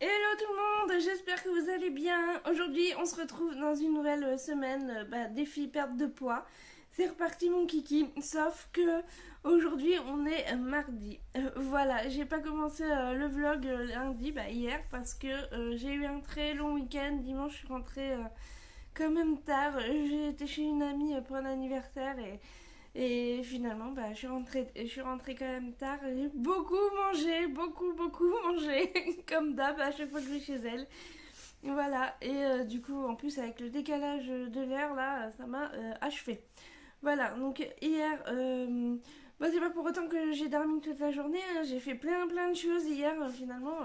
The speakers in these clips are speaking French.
Hello tout le monde, j'espère que vous allez bien. Aujourd'hui, on se retrouve dans une nouvelle semaine défi perte de poids. C'est reparti mon kiki, sauf que aujourd'hui on est mardi. Voilà, j'ai pas commencé le vlog lundi, hier, parce que j'ai eu un très long week-end. Dimanche, je suis rentrée quand même tard. J'ai été chez une amie pour un anniversaire et finalement, je suis rentrée quand même tard. J'ai beaucoup mangé, beaucoup mangé, comme d'hab à chaque fois que je vais chez elle. Voilà, et du coup, en plus, avec le décalage de l'air, là, ça m'a achevé. Voilà, donc hier, c'est pas pour autant que j'ai dormi toute la journée, hein. J'ai fait plein de choses hier, finalement.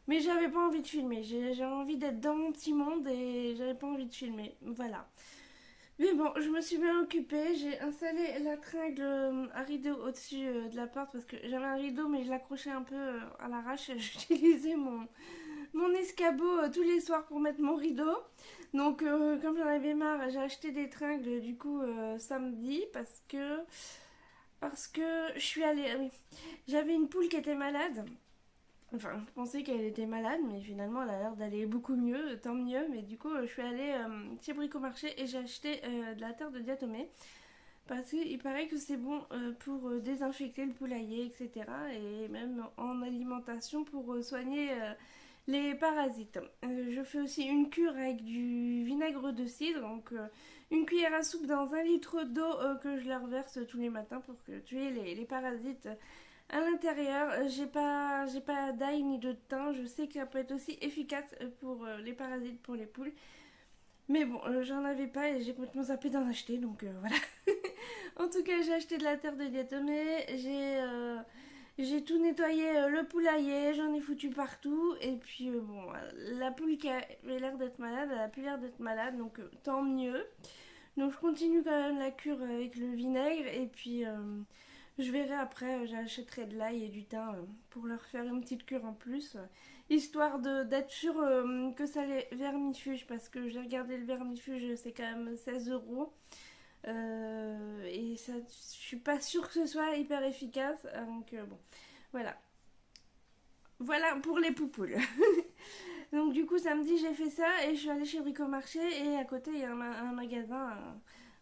Mais j'avais pas envie de filmer. J'avais envie d'être dans mon petit monde et j'avais pas envie de filmer. Voilà. Mais bon, je me suis bien occupée. J'ai installé la tringle à rideau au-dessus de la porte parce que j'avais un rideau mais je l'accrochais un peu à l'arrache. J'utilisais mon escabeau tous les soirs pour mettre mon rideau. Donc, comme j'en avais marre, j'ai acheté des tringles du coup samedi parce que je suis allée. Oui. J'avais une poule qui était malade. Enfin, je pensais qu'elle était malade, mais finalement, elle a l'air d'aller beaucoup mieux, tant mieux. Mais du coup, je suis allée chez Bricomarché et j'ai acheté de la terre de diatomée. Parce qu'il paraît que c'est bon pour désinfecter le poulailler, etc. Et même en alimentation pour soigner les parasites. Je fais aussi une cure avec du vinaigre de cidre, donc une cuillère à soupe dans 1 litre d'eau que je leur verse tous les matins pour tuer les parasites à l'intérieur. J'ai pas d'ail ni de thym. Je sais que ça peut être aussi efficace pour les parasites pour les poules. Mais bon, j'en avais pas et j'ai complètement zappé d'en acheter, donc voilà. En tout cas, j'ai acheté de la terre de diatomée, j'ai tout nettoyé le poulailler, j'en ai foutu partout. Et puis bon, la poule qui avait l'air d'être malade, elle a plus l'air d'être malade, donc tant mieux. Donc je continue quand même la cure avec le vinaigre et puis je verrai après, j'achèterai de l'ail et du thym pour leur faire une petite cure en plus, histoire d'être sûre que ça les vermifuge, parce que j'ai regardé le vermifuge, c'est quand même 16 euros. Et ça, je suis pas sûre que ce soit hyper efficace, donc bon, voilà. Voilà pour les poupoules. Donc du coup samedi j'ai fait ça et je suis allée chez Bricomarché et à côté il y a un magasin,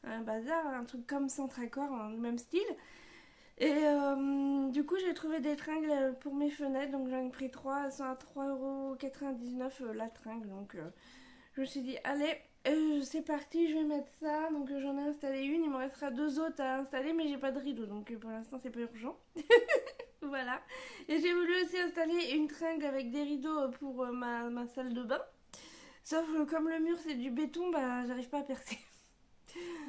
un bazar, un truc comme Centracor en même style. Et du coup j'ai trouvé des tringles pour mes fenêtres, donc j'en ai pris 3, elles sont à 3,99 € la tringle. Donc je me suis dit allez, c'est parti, je vais mettre ça. Donc j'en ai installé une, il me restera 2 autres à installer mais j'ai pas de rideau donc pour l'instant c'est pas urgent. Voilà. Et j'ai voulu aussi installer une tringle avec des rideaux pour ma salle de bain. Sauf que comme le mur c'est du béton, j'arrive pas à percer.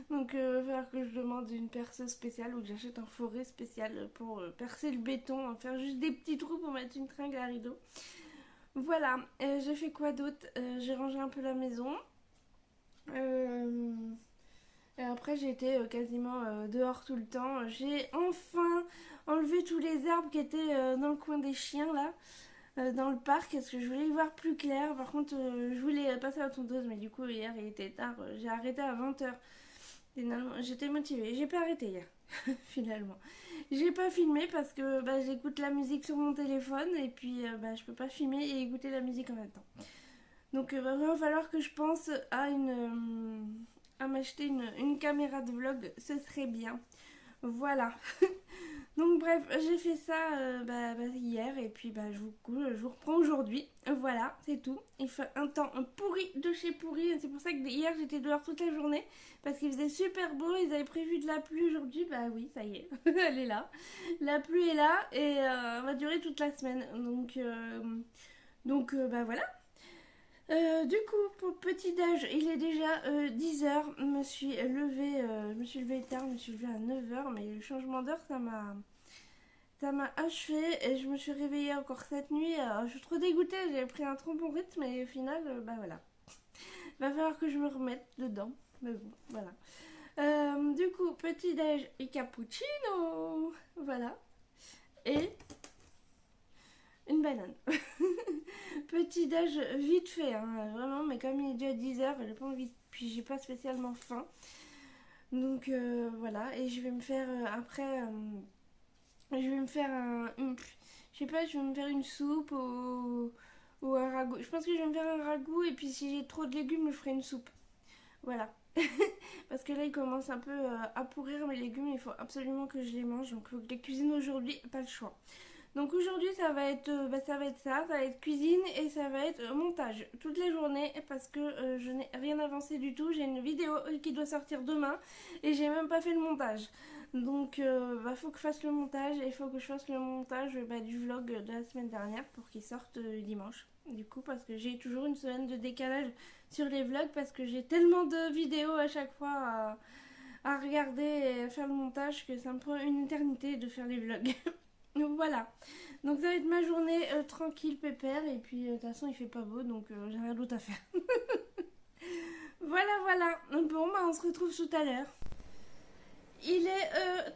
Donc il va falloir que je demande une perceuse spéciale ou que j'achète un forêt spécial pour percer le béton, faire juste des petits trous pour mettre une tringle à rideau. Voilà, j'ai fait quoi d'autre. J'ai rangé un peu la maison. Euh, et après j'ai été quasiment dehors tout le temps. J'ai enfin enlevé tous les arbres qui étaient dans le coin des chiens là. Dans le parc parce que je voulais y voir plus clair. Par contre, je voulais passer à la tondeuse, mais du coup, hier il était tard. J'ai arrêté à 20 h. Finalement, j'étais motivée. J'ai pas arrêté hier, finalement. J'ai pas filmé parce que j'écoute la musique sur mon téléphone et puis je peux pas filmer et écouter la musique en même temps. Donc, va vraiment falloir que je pense à m'acheter une caméra de vlog. Ce serait bien. Voilà. Donc bref, j'ai fait ça hier et puis je vous reprends aujourd'hui. Voilà, c'est tout. Il fait un temps pourri de chez pourri. C'est pour ça que hier j'étais dehors toute la journée parce qu'il faisait super beau. Ils avaient prévu de la pluie aujourd'hui. Bah oui, ça y est, elle est là. La pluie est là et va durer toute la semaine. Donc voilà. Du coup, pour le petit déj, il est déjà 10 h. Je me suis levée tard, je me suis levée à 9 h, mais le changement d'heure, ça m'a achevé et je me suis réveillée encore cette nuit. Je suis trop dégoûtée, j'ai pris un trop bon rythme et au final, voilà. Va falloir que je me remette dedans. Mais bon, voilà. Du coup, petit déj et cappuccino. Voilà. Et une banane. Petit déj vite fait, hein, vraiment, mais comme il est déjà 10 h, j'ai pas envie. Puis j'ai pas spécialement faim. Donc voilà. Et je vais me faire après. Je vais me faire je sais pas, je vais me faire une soupe ou un ragoût. Je pense que je vais me faire un ragoût et puis si j'ai trop de légumes, je ferai une soupe. Voilà. Parce que là, il commence un peu à pourrir mes légumes. Il faut absolument que je les mange. Donc, il faut que je les cuisine aujourd'hui. Pas le choix. Donc aujourd'hui, ça va être cuisine et ça va être montage toutes les journées parce que je n'ai rien avancé du tout. J'ai une vidéo qui doit sortir demain et j'ai même pas fait le montage. Donc faut que je fasse le montage et il faut que je fasse le montage du vlog de la semaine dernière pour qu'il sorte dimanche. Du coup, parce que j'ai toujours une semaine de décalage sur les vlogs parce que j'ai tellement de vidéos à chaque fois à regarder et à faire le montage que ça me prend une éternité de faire les vlogs. Donc voilà. Donc ça va être ma journée tranquille, pépère. Et puis de toute façon il fait pas beau donc j'ai rien d'autre à faire. Voilà, voilà. Bon bah on se retrouve tout à l'heure. Il est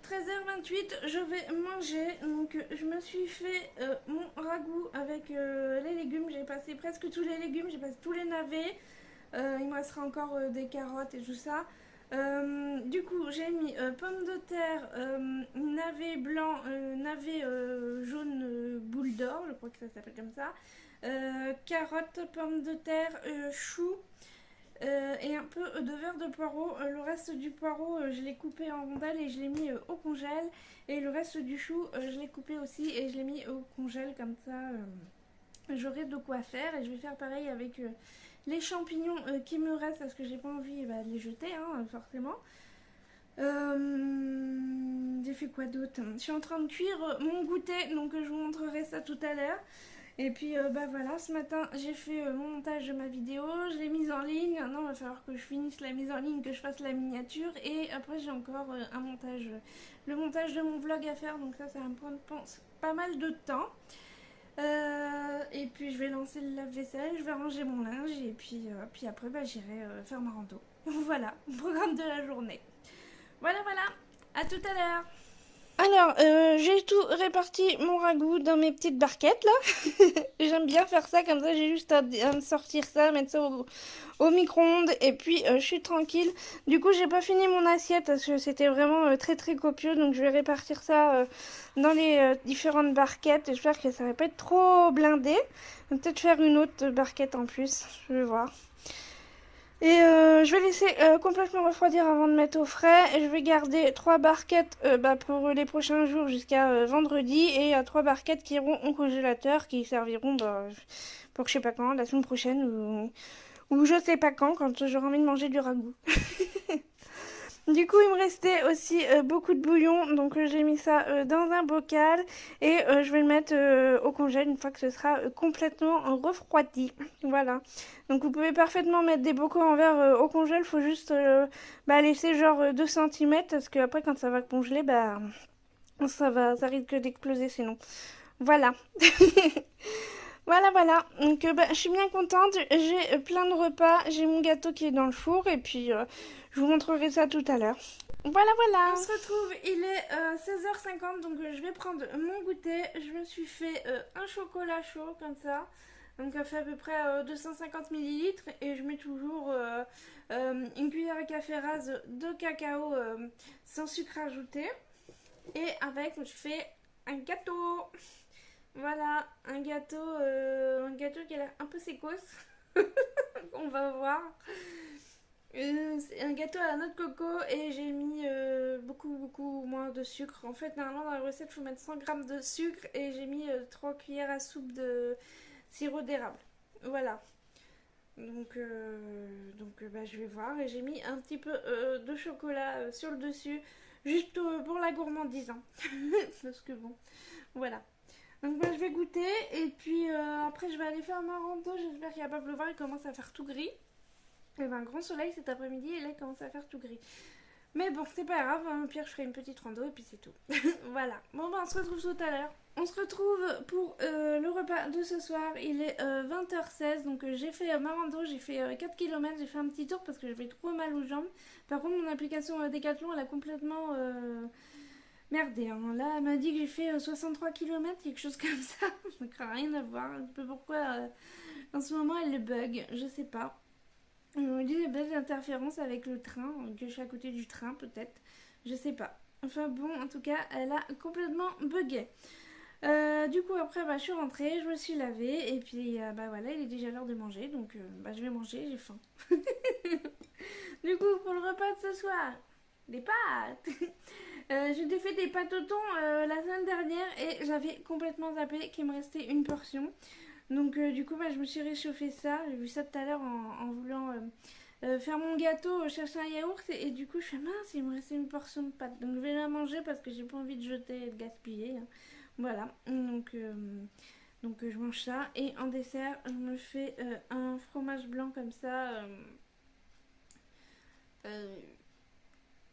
13h28, je vais manger. Donc je me suis fait mon ragoût avec les légumes. J'ai passé presque tous les légumes, j'ai passé tous les navets. Il me restera encore des carottes et tout ça. Du coup, j'ai mis pommes de terre, navet blanc, navet jaune boule d'or, je crois que ça s'appelle comme ça. Carottes, pommes de terre, choux et un peu de verre de poireau. Le reste du poireau, je l'ai coupé en rondelles et je l'ai mis au congèle. Et le reste du chou, je l'ai coupé aussi et je l'ai mis au congèle comme ça. J'aurai de quoi faire et je vais faire pareil avec les champignons qui me restent parce que j'ai pas envie de les jeter forcément. J'ai fait quoi d'autre? Je suis en train de cuire mon goûter donc je vous montrerai ça tout à l'heure. Et puis voilà, ce matin j'ai fait mon montage de ma vidéo, je l'ai mise en ligne. Maintenant il va falloir que je finisse la mise en ligne, que je fasse la miniature et après j'ai encore un montage, le montage de mon vlog à faire, donc ça va me prendre pas mal de temps. Et puis je vais lancer le lave-vaisselle, je vais ranger mon linge et puis après j'irai faire ma rando. Voilà, programme de la journée. Voilà, voilà, à tout à l'heure. Alors, j'ai tout réparti mon ragoût dans mes petites barquettes là. J'aime bien faire ça, comme ça j'ai juste à me sortir ça, mettre ça au micro-ondes et puis je suis tranquille. Du coup, j'ai pas fini mon assiette parce que c'était vraiment très très copieux, donc je vais répartir ça dans les différentes barquettes. J'espère que ça va pas être trop blindé. Je vais peut-être faire une autre barquette en plus, je vais voir. Et je vais laisser complètement refroidir avant de mettre au frais. Et je vais garder 3 barquettes pour les prochains jours jusqu'à vendredi. Et 3 barquettes qui iront au congélateur, qui serviront pour je sais pas quand, la semaine prochaine ou je sais pas quand j'aurai envie de manger du ragoût. Du coup, il me restait aussi beaucoup de bouillon, donc j'ai mis ça dans un bocal et je vais le mettre au congèle une fois que ce sera complètement refroidi. Voilà. Donc vous pouvez parfaitement mettre des bocaux en verre au congèle, faut juste laisser genre 2 cm parce que après quand ça va congeler, ça risque d'exploser sinon. Voilà. Voilà, voilà. Donc, je suis bien contente. J'ai plein de repas. J'ai mon gâteau qui est dans le four. Et puis, je vous montrerai ça tout à l'heure. Voilà, voilà. On se retrouve. Il est 16h50. Donc, je vais prendre mon goûter. Je me suis fait un chocolat chaud, comme ça. Donc, ça fait à peu près 250 ml. Et je mets toujours une cuillère à café rase de cacao sans sucre ajouté. Et avec, je fais un gâteau. Voilà, un gâteau qui a l'air un peu sécos. On va voir. C'est un gâteau à la noix de coco et j'ai mis beaucoup moins de sucre. En fait, normalement dans la recette, il faut mettre 100 g de sucre et j'ai mis 3 cuillères à soupe de sirop d'érable. Voilà. Donc je vais voir. Et j'ai mis un petit peu de chocolat sur le dessus, juste pour la gourmandise. Parce que bon, voilà. Donc je vais goûter et puis après je vais aller faire ma rando. J'espère qu'il va pas pleuvoir, il commence à faire tout gris. Il y avait un grand soleil cet après-midi et là il commence à faire tout gris. Mais bon, c'est pas grave, au pire je ferai une petite rando et puis c'est tout. Voilà, bon on se retrouve tout à l'heure. On se retrouve pour le repas de ce soir. Il est 20h16, donc j'ai fait ma rando, j'ai fait 4 km, j'ai fait un petit tour parce que j'avais trop mal aux jambes. Par contre mon application Decathlon elle a complètement... merdé, hein. Là, elle m'a dit que j'ai fait 63 km, quelque chose comme ça. Je ne crains rien à voir. Je sais pas pourquoi en ce moment elle le bug, je sais pas. Je me dis des belles interférences avec le train, que je suis à côté du train peut-être. Je sais pas. Enfin bon, en tout cas, elle a complètement bugué. Du coup après bah, je suis rentrée, je me suis lavée et puis bah voilà il est déjà l'heure de manger donc bah, je vais manger, j'ai faim. Du coup pour le repas de ce soir, des pâtes. J'ai défait des pâtes au thon la semaine dernière et j'avais complètement zappé qu'il me restait une portion. Donc du coup bah, je me suis réchauffé ça, j'ai vu ça tout à l'heure en voulant faire mon gâteau, chercher un yaourt et du coup je fais mince il me restait une portion de pâtes. Donc je vais la manger parce que j'ai pas envie de jeter et de gaspiller, hein. Voilà, donc je mange ça. Et en dessert, je me fais un fromage blanc comme ça. Euh,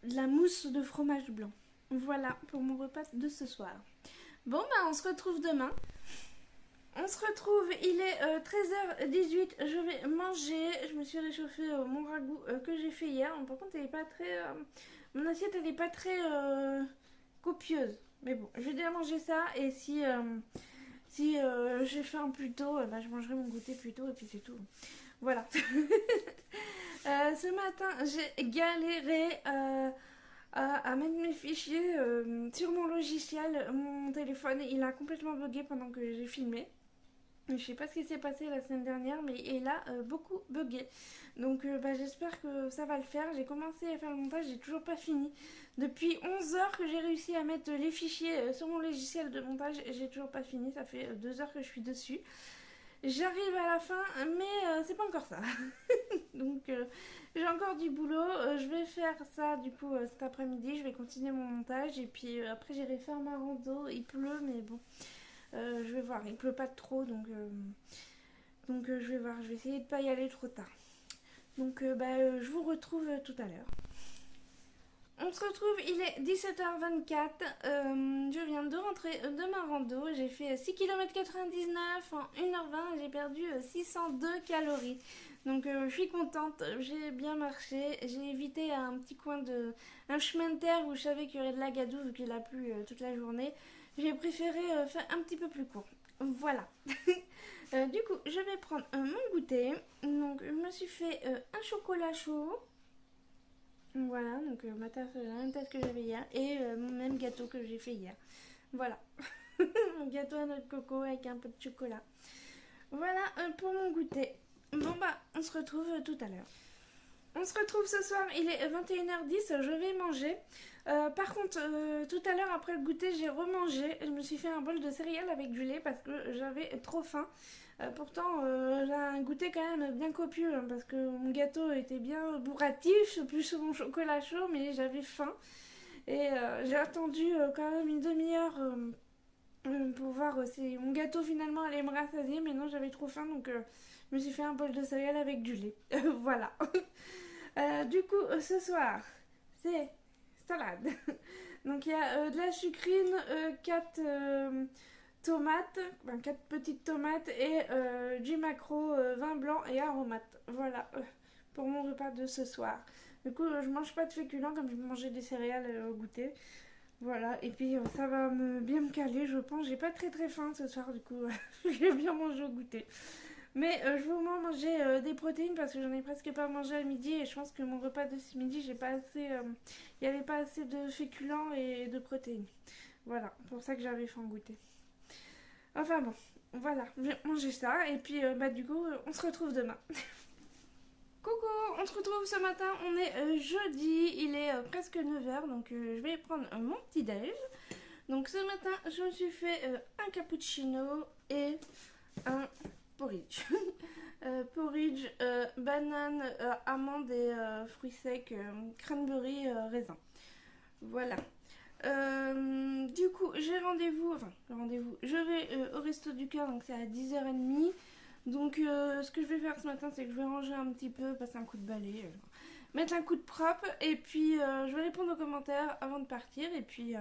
de la mousse de fromage blanc. Voilà pour mon repas de ce soir. Bon, bah on se retrouve demain. On se retrouve, il est 13h18, je vais manger. Je me suis réchauffé mon ragoût que j'ai fait hier. Par contre, elle est pas très. Mon assiette, elle est pas très copieuse. Mais bon, je vais déjà manger ça. Et si j'ai faim plus tôt, bah, je mangerai mon goûter plus tôt et puis c'est tout. Voilà. Ce matin, j'ai galéré à mettre mes fichiers sur mon logiciel. Mon téléphone, il a complètement bugué pendant que j'ai filmé. Je sais pas ce qui s'est passé la semaine dernière, mais il a beaucoup bugué. Donc bah, j'espère que ça va le faire. J'ai commencé à faire le montage, j'ai toujours pas fini. Depuis 11 heures que j'ai réussi à mettre les fichiers sur mon logiciel de montage et j'ai toujours pas fini. Ça fait 2 heures que je suis dessus. J'arrive à la fin, mais c'est pas encore ça. Donc j'ai encore du boulot. Je vais faire ça du coup cet après-midi. Je vais continuer mon montage et puis après j'irai faire ma rando. Il pleut, mais bon. Je vais voir, il pleut pas trop donc je vais voir, je vais essayer de pas y aller trop tard. Donc je vous retrouve tout à l'heure. On se retrouve, il est 17h24. Je viens de rentrer de ma rando. J'ai fait 6,99 km en 1h20. J'ai perdu 602 calories. Donc je suis contente. J'ai bien marché. J'ai évité un chemin de terre où je savais qu'il y aurait de la gadoue vu qu'il a plu toute la journée. J'ai préféré faire un petit peu plus court. Voilà. Du coup, je vais prendre mon goûter. Donc, je me suis fait un chocolat chaud. Voilà, donc ma tasse, la même tasse que j'avais hier. Et mon même gâteau que j'ai fait hier. Voilà. Mon gâteau à noix de coco avec un peu de chocolat. Voilà pour mon goûter. Bon bah, on se retrouve tout à l'heure. On se retrouve ce soir, il est 21h10, je vais manger. Par contre, tout à l'heure après le goûter, j'ai remangé. Je me suis fait un bol de céréales avec du lait parce que j'avais trop faim. Pourtant, j'ai un goûter quand même bien copieux hein, parce que mon gâteau était bien bourratif, plus mon chocolat chaud, mais j'avais faim. Et j'ai attendu quand même une demi-heure pour voir si mon gâteau finalement allait me rassasier, mais non, j'avais trop faim donc je me suis fait un bol de céréales avec du lait. Voilà. Du coup, ce soir, c'est salade. Donc il y a de la sucrine, 4 tomates, enfin, 4 petites tomates et du maquereau, vin blanc et aromates. Voilà pour mon repas de ce soir. Du coup, je mange pas de féculents comme je mangeais des céréales au goûter. Voilà, et puis ça va bien me caler, je pense. J'ai pas très très faim ce soir, du coup, je vais bien manger au goûter. Mais je vais au moins manger des protéines parce que j'en ai presque pas mangé à midi et je pense que mon repas de ce midi, j'ai pas assez, il n'y avait pas assez de féculents et de protéines. Voilà, pour ça que j'avais faim goûter. Enfin bon, voilà, je vais manger ça et puis du coup, on se retrouve demain. Coucou, on se retrouve ce matin, on est jeudi, il est presque 9h, donc je vais prendre mon petit déj. Donc ce matin, je me suis fait un cappuccino et un porridge. Porridge, banane, amande et fruits secs, cranberry, raisin. Voilà. Du coup, j'ai rendez-vous, je vais au Resto du Cœur, donc c'est à 10h30. Donc ce que je vais faire ce matin, c'est que je vais ranger un petit peu, passer un coup de balai, mettre un coup de propre, et puis je vais répondre aux commentaires avant de partir, et puis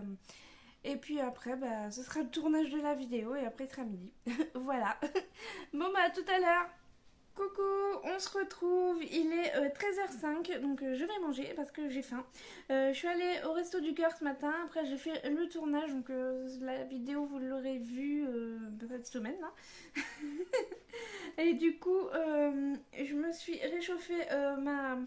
après, ce sera le tournage de la vidéo, et après il sera midi. Voilà. Bon à tout à l'heure. Coucou, on se retrouve, il est 13h05, donc je vais manger parce que j'ai faim. Je suis allée au Resto du Cœur ce matin, après j'ai fait le tournage, donc la vidéo vous l'aurez vue cette semaine là. Et du coup, je me suis réchauffé ma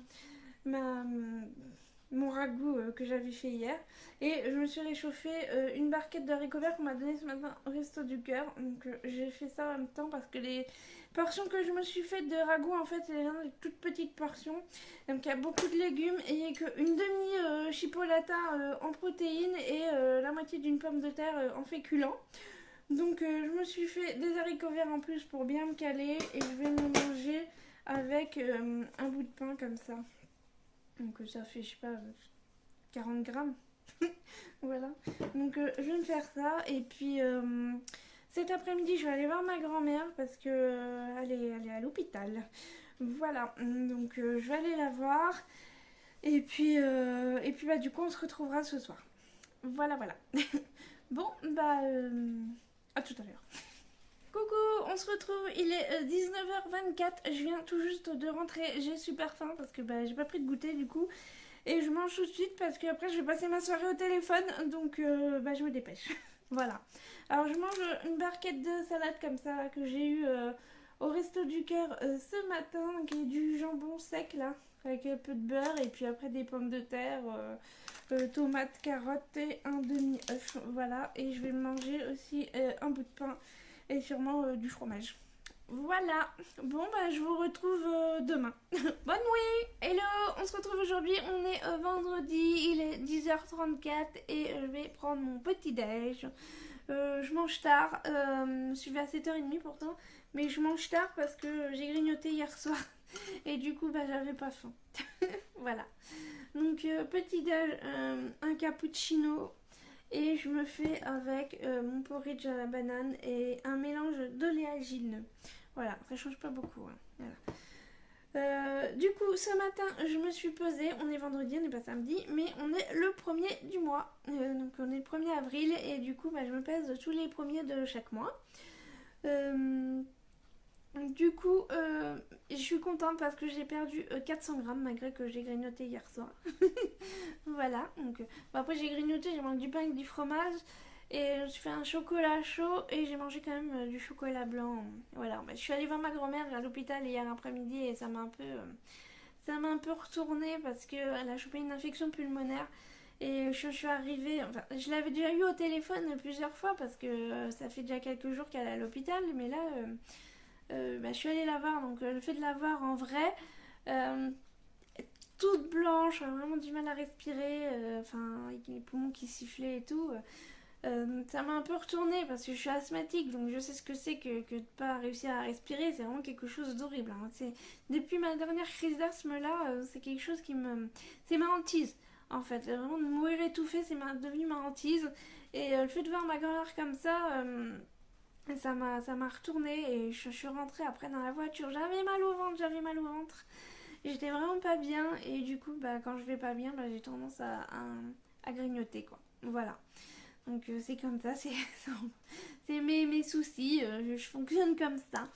mon ragoût que j'avais fait hier. Et je me suis réchauffé une barquette de haricots verts qu'on m'a donné ce matin au Resto du Cœur. Donc j'ai fait ça en même temps parce que les portions que je me suis fait de ragoût, en fait, c'est vraiment des toutes petites portions. Donc il y a beaucoup de légumes et il n'y a qu'une demi chipolata en protéines et la moitié d'une pomme de terre en féculents. Donc je me suis fait des haricots verts en plus pour bien me caler et je vais me manger avec un bout de pain comme ça. Donc ça fait, je sais pas, 40 grammes. Voilà. Donc je vais me faire ça. Et puis cet après-midi, je vais aller voir ma grand-mère parce que elle est à l'hôpital. Voilà. Donc je vais aller la voir. Et puis bah du coup, on se retrouvera ce soir. Voilà, voilà. Bon, bah à tout à l'heure. Coucou, on se retrouve, il est 19h24, je viens tout juste de rentrer, j'ai super faim parce que bah, j'ai pas pris de goûter du coup. Et je mange tout de suite parce que après je vais passer ma soirée au téléphone, donc bah, je me dépêche. Voilà. Alors je mange une barquette de salade comme ça que j'ai eu au Resto du Cœur ce matin, qui est du jambon sec là, avec un peu de beurre et puis après des pommes de terre, tomates, carottes et un demi-œuf. Voilà, et je vais manger aussi un bout de pain et sûrement du fromage. Voilà, bon bah je vous retrouve demain. Bonne nuit. Hello, on se retrouve aujourd'hui, on est vendredi, il est 10h34 et je vais prendre mon petit déj. Je mange tard, je suis à 7h30 pourtant, mais je mange tard parce que j'ai grignoté hier soir et du coup bah j'avais pas faim. Voilà, donc petit déj, un cappuccino. Et je me fais avec mon porridge à la banane et un mélange d'oléagineux. Voilà, ça change pas beaucoup. Hein. Voilà. Du coup, ce matin, je me suis pesée. On est vendredi, on n'est pas samedi, mais on est le 1er du mois. Donc on est le 1er avril et du coup, bah, je me pèse tous les premiers de chaque mois. Du coup, je suis contente parce que j'ai perdu 400 grammes malgré que j'ai grignoté hier soir. Voilà, donc bon, après j'ai grignoté, j'ai mangé du pain avec du fromage et je me suis fait un chocolat chaud et j'ai mangé quand même du chocolat blanc. Voilà, bah, je suis allée voir ma grand-mère à l'hôpital hier après-midi et ça m'a un peu retourné parce qu'elle a chopé une infection pulmonaire. Et je suis arrivée, enfin, je l'avais déjà eu au téléphone plusieurs fois parce que ça fait déjà quelques jours qu'elle est à l'hôpital, mais là, bah, je suis allée la voir, donc le fait de la voir en vrai, euh, toute blanche, vraiment du mal à respirer, enfin avec les poumons qui sifflaient et tout, ça m'a un peu retourné parce que je suis asthmatique, donc je sais ce que c'est que de pas réussir à respirer, c'est vraiment quelque chose d'horrible. Hein. Depuis ma dernière crise d'asthme là, c'est quelque chose c'est ma hantise. En fait, vraiment de mourir étouffée, devenu ma hantise. Et le fait de voir ma grand-mère comme ça m'a retourné et je suis rentrée après dans la voiture. J'avais mal au ventre. J'étais vraiment pas bien et du coup, bah, quand je vais pas bien, bah, j'ai tendance à grignoter quoi. Voilà. Donc c'est comme ça, c'est mes soucis, je fonctionne comme ça.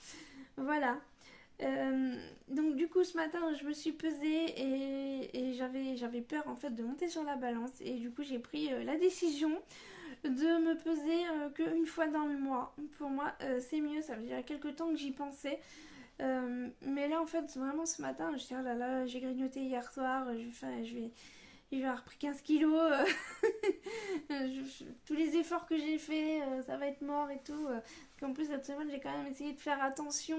Voilà. Donc du coup ce matin je me suis pesée et j'avais peur en fait de monter sur la balance et du coup j'ai pris la décision de me peser qu'une fois dans le mois. Pour moi c'est mieux, ça veut dire quelques temps que j'y pensais. Mais là en fait vraiment ce matin je me suis dit oh là là j'ai grignoté hier soir, je vais avoir pris 15 kilos, tous les efforts que j'ai fait ça va être mort et tout. En plus cette semaine j'ai quand même essayé de faire attention.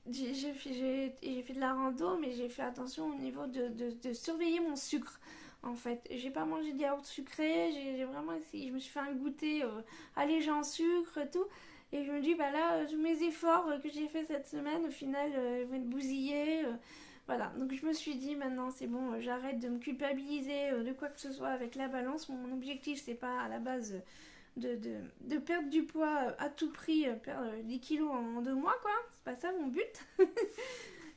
J'ai fait de la rando, mais j'ai fait attention au niveau de surveiller mon sucre. En fait, j'ai pas mangé de yaourt sucré, j'ai vraiment essayé, je me suis fait un goûter allégé en sucre et tout. Et je me dis, bah là, tous mes efforts que j'ai fait cette semaine, au final, ils vont être bousillés. Voilà, donc je me suis dit, maintenant c'est bon, j'arrête de me culpabiliser de quoi que ce soit avec la balance. Mon objectif, c'est pas à la base de perdre du poids à tout prix, perdre 10 kilos en 2 mois, quoi. C'est pas ça mon but.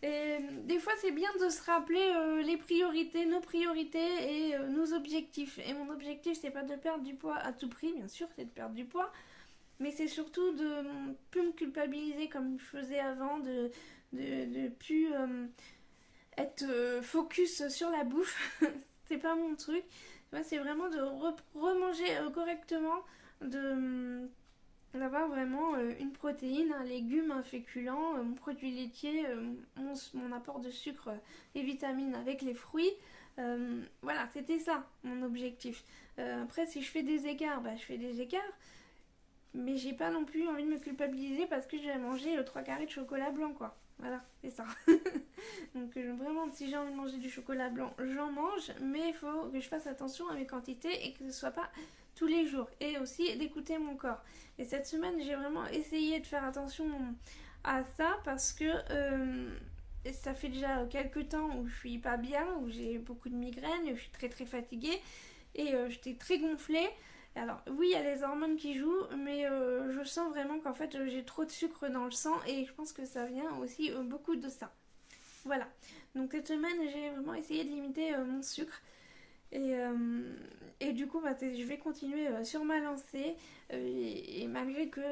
Et des fois, c'est bien de se rappeler les priorités, nos priorités et nos objectifs. Et mon objectif, c'est pas de perdre du poids à tout prix, bien sûr, c'est de perdre du poids. Mais c'est surtout de plus me culpabiliser comme je faisais avant, de plus être focus sur la bouffe. C'est pas mon truc. Moi, c'est vraiment de remanger correctement, de d'avoir vraiment une protéine, un légume, un féculent, mon produit laitier, mon apport de sucre et vitamines avec les fruits. Voilà, c'était ça mon objectif. Après, si je fais des écarts, bah, je fais des écarts. Mais j'ai pas non plus envie de me culpabiliser parce que j'ai mangé 3 carrés de chocolat blanc, quoi. Voilà, c'est ça. Donc vraiment, si j'ai envie de manger du chocolat blanc, j'en mange, mais il faut que je fasse attention à mes quantités et que ce soit pas tous les jours. Et aussi d'écouter mon corps. Et cette semaine, j'ai vraiment essayé de faire attention à ça parce que ça fait déjà quelques temps où je suis pas bien, où j'ai beaucoup de migraines, où je suis très très fatiguée et j'étais très gonflée. Alors oui, il y a les hormones qui jouent, mais je sens vraiment qu'en fait j'ai trop de sucre dans le sang et je pense que ça vient aussi beaucoup de ça. Voilà. Donc cette semaine, j'ai vraiment essayé de limiter mon sucre. Et, et du coup, bah, je vais continuer sur ma lancée. Et malgré que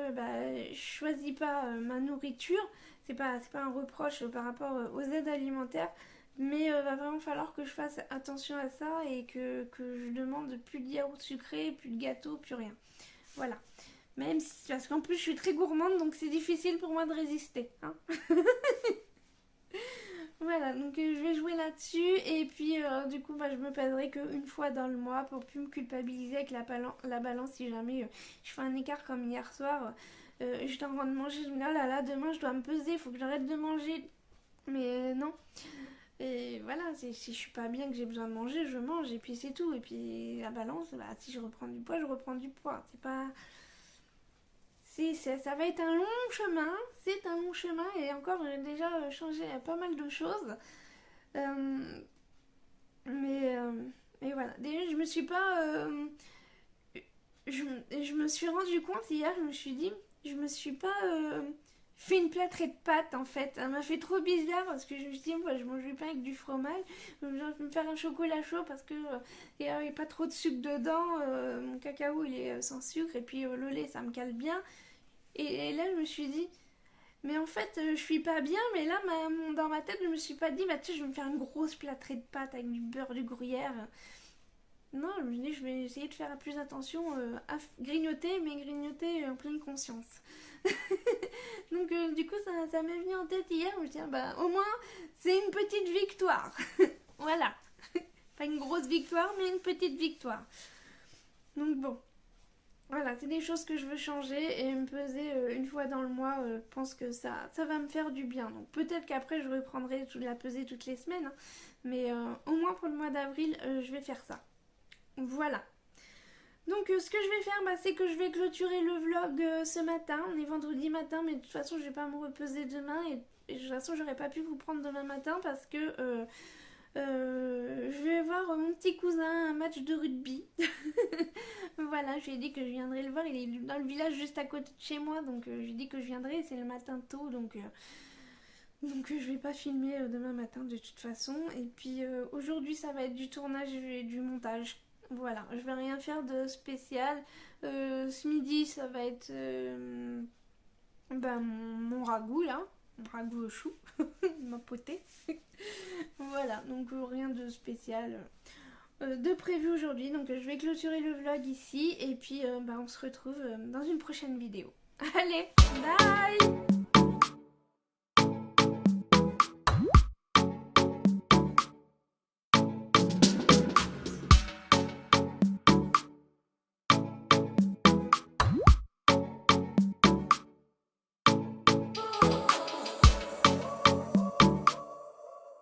je choisis pas ma nourriture, c'est pas un reproche par rapport aux aides alimentaires. Mais va vraiment falloir que je fasse attention à ça et que je demande plus de yaourt sucré, plus de gâteau, plus rien. Voilà. Même si, parce qu'en plus je suis très gourmande, donc c'est difficile pour moi de résister. Hein. Voilà, donc je vais jouer là-dessus et puis du coup je me pèserai qu'une fois dans le mois pour plus me culpabiliser avec la balance si jamais je fais un écart comme hier soir. J'étais en train de manger, je me dis oh là là, demain je dois me peser, il faut que j'arrête de manger. Mais non. Et voilà, si je suis pas bien, que j'ai besoin de manger, je mange et puis c'est tout. Et puis la balance, bah, si je reprends du poids, je reprends du poids. C'est pas. Ça va être un long chemin, c'est un long chemin et encore j'ai déjà changé pas mal de choses. Euh, mais, euh, mais voilà, déjà je me suis pas. Je me suis rendu compte hier, je me suis dit, je me suis pas fait une plâtrée de pâtes en fait. Ça m'a fait trop bizarre parce que je me suis dit, moi je mange du pain avec du fromage. Je vais me faire un chocolat chaud parce que il n'y a pas trop de sucre dedans. Mon cacao il est sans sucre et puis le lait ça me cale bien. Et là je me suis dit, mais en fait je suis pas bien. Mais là dans ma tête je me suis pas dit, bah tu sais, je vais me faire une grosse plâtrée de pâtes avec du beurre, du gruyère. Non, je me dis, je vais essayer de faire plus attention à grignoter, mais grignoter en pleine conscience. Donc, du coup, ça m'est venu en tête hier. Je me suis dit, bah, au moins, c'est une petite victoire. Voilà. Pas une grosse victoire, mais une petite victoire. Donc, bon. Voilà, c'est des choses que je veux changer et me peser une fois dans le mois, je pense que ça va me faire du bien. Donc, peut-être qu'après, je reprendrai la pesée toutes les semaines. Hein, mais au moins pour le mois d'avril, je vais faire ça. Voilà. Donc ce que je vais faire, c'est que je vais clôturer le vlog ce matin. On est vendredi matin, mais de toute façon, je vais pas me reposer demain. Et de toute façon, j'aurais pas pu vous prendre demain matin parce que je vais voir mon petit cousin un match de rugby. Voilà, je lui ai dit que je viendrais le voir. Il est dans le village juste à côté de chez moi. Donc je lui ai dit que je viendrais. C'est le matin tôt. Donc je vais pas filmer demain matin de toute façon. Et puis aujourd'hui, ça va être du tournage et du montage. Voilà, je vais rien faire de spécial. Ce midi, ça va être mon ragoût là, mon ragoût au chou, ma potée. Voilà, donc rien de spécial de prévu aujourd'hui. Donc je vais clôturer le vlog ici et puis on se retrouve dans une prochaine vidéo. Allez, bye!